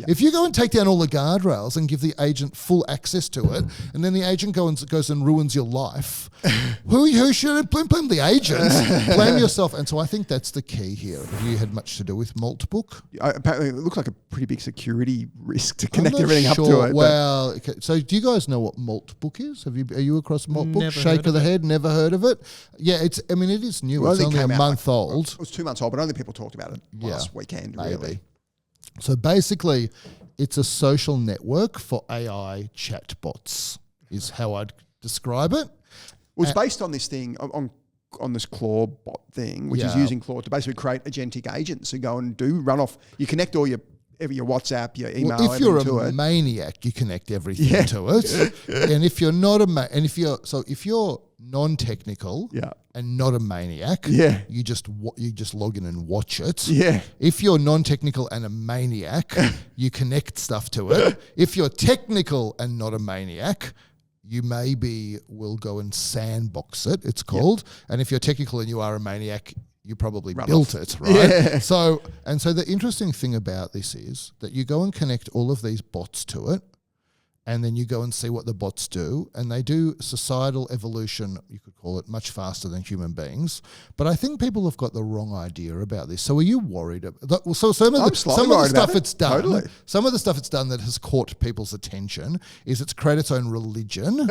If you go and take down all the guardrails and give the agent full access to it, and then the agent goes and ruins your life, who should blame the agent? Blame yourself. And so I think that's the key here. Have you had much to do with Moltbook? Apparently, it looks like a pretty big security risk to connect everything up to it. Well, okay. So do you guys know what Moltbook is? Are you across Moltbook? Never Shake of the head. Never heard of it? Yeah, it is new. Well, it's only a month old. It was 2 months old, but only people talked about it last weekend, really. So basically, it's a social network for AI chatbots, is how I'd describe it. Well, it's based on this thing, on this Claw bot thing, which is using Claw to basically create agentic agents who go and run off. You connect all your WhatsApp, your email, if you're to a it. maniac, you connect everything to it. And if you're not if you're non-technical and not a maniac, you just log in and watch it. Yeah. If you're non-technical and a maniac, you connect stuff to it. If you're technical and not a maniac, you maybe will go and sandbox it, it's called. And if you're technical and you are a maniac, you probably built it, right? Yeah. So the interesting thing about this is that you go and connect all of these bots to it, and then you go and see what the bots do, and they do societal evolution, you could call it, much faster than human beings. But I think people have got the wrong idea about this. So are you worried about that? So some of the stuff it's done, some of the stuff it's done that has caught people's attention is it's created its own religion.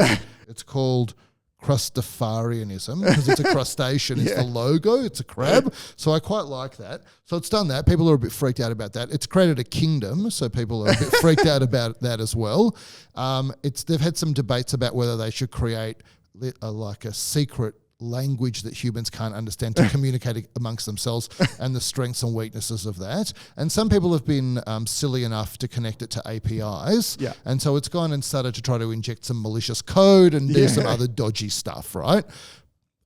It's called Crustafarianism, because it's a crustacean. It's the logo. It's a crab. So I quite like that. So it's done that. People are a bit freaked out about that. It's created a kingdom, so people are a bit freaked out about that as well. They've had some debates about whether they should create like a secret language that humans can't understand to communicate amongst themselves, and the strengths and weaknesses of that. And some people have been silly enough to connect it to APIs. Yeah. And so it's gone and started to try to inject some malicious code and do some other dodgy stuff, right?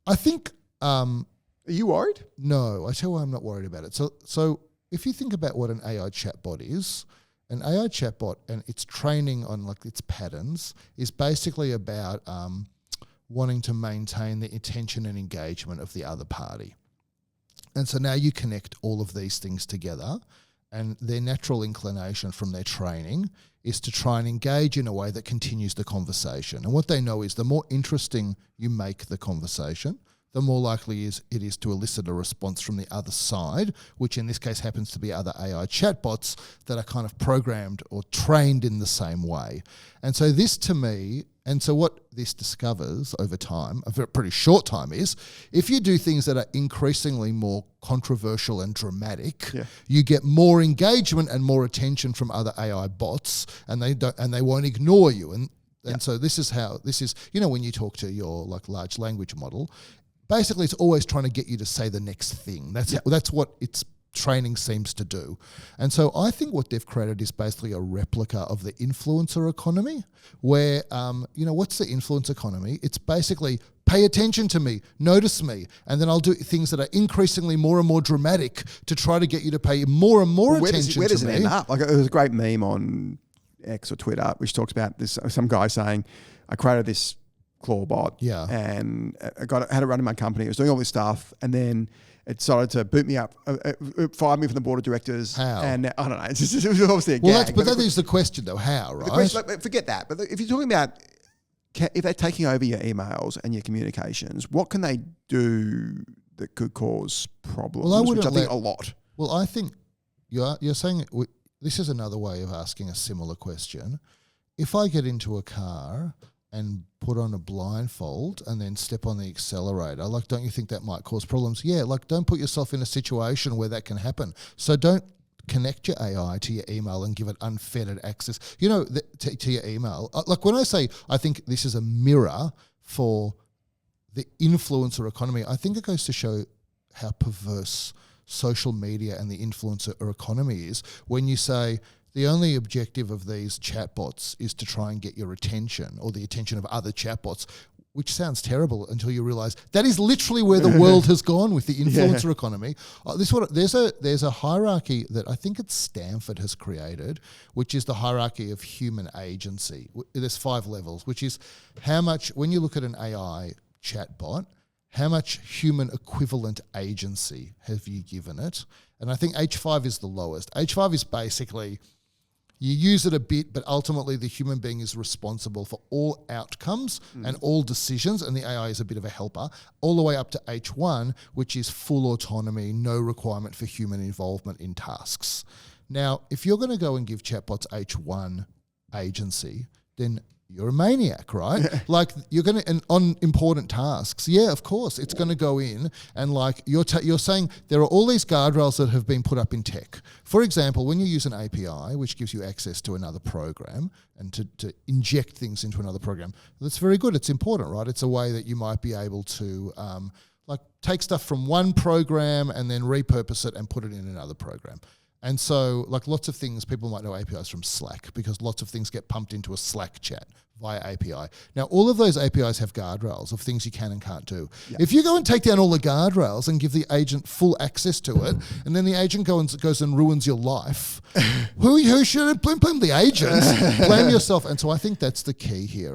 I think... are you worried? No, I tell you why I'm not worried about it. So if you think about what an AI chatbot is, an AI chatbot and its training on like its patterns is basically about... wanting to maintain the attention and engagement of the other party. And so now you connect all of these things together, and their natural inclination from their training is to try and engage in a way that continues the conversation. And what they know is the more interesting you make the conversation, the more likely it is to elicit a response from the other side, which in this case happens to be other AI chatbots that are kind of programmed or trained in the same way. And so this to me, and so what this discovers over time, a pretty short time, is if you do things that are increasingly more controversial and dramatic, you get more engagement and more attention from other AI bots, and they won't ignore you. And so this is, when you talk to your like large language model, basically it's always trying to get you to say the next thing. That's what its training seems to do. And so I think what they've created is basically a replica of the influencer economy, where, what's the influence economy? It's basically pay attention to me, notice me, and then I'll do things that are increasingly more and more dramatic to try to get you to pay more and more attention to me. Where does it end up? Like, there was a great meme on X or Twitter which talks about this, some guy saying, I created this Claw bot and I had it running my company. It was doing all this stuff, and then it started to boot me up, fired me from the board of directors. How? And I don't know. It was obviously a gag. But that is the question, though. How, right? The question, forget that. But if you're talking about if they're taking over your emails and your communications, what can they do that could cause problems? Well, which I think a lot. Well, I think you're saying this is another way of asking a similar question. If I get into a car and put on a blindfold and then step on the accelerator, like, don't you think that might cause problems? Yeah, like, don't put yourself in a situation where that can happen. So don't connect your AI to your email and give it unfettered access, to your email. Like, when I say I think this is a mirror for the influencer economy, I think it goes to show how perverse social media and the influencer economy is when you say the only objective of these chatbots is to try and get your attention or the attention of other chatbots, which sounds terrible until you realize that is literally where the world has gone with the influencer economy. There's a hierarchy that I think it's Stanford has created, which is the hierarchy of human agency. There's 5 levels, which is how much, when you look at an AI chatbot, how much human equivalent agency have you given it? And I think H5 is the lowest. H5 is basically you use it a bit, but ultimately the human being is responsible for all outcomes and all decisions, and the AI is a bit of a helper, all the way up to H1, which is full autonomy, no requirement for human involvement in tasks. Now, if you're going to go and give chatbots H1 agency, then you're a maniac, right? Yeah. Like you're going to, and on important tasks, yeah, of course, it's going to go in and like you're saying there are all these guardrails that have been put up in tech. For example, when you use an API, which gives you access to another program and to inject things into another program, that's very good. It's important, right? It's a way that you might be able to like take stuff from one program and then repurpose it and put it in another program. And so, like lots of things, people might know APIs from Slack because lots of things get pumped into a Slack chat via API. Now, all of those APIs have guardrails of things you can and can't do. Yep. If you go and take down all the guardrails and give the agent full access to it, and then the agent goes and ruins your life, who should blame the agent? Blame yourself. And so I think that's the key here.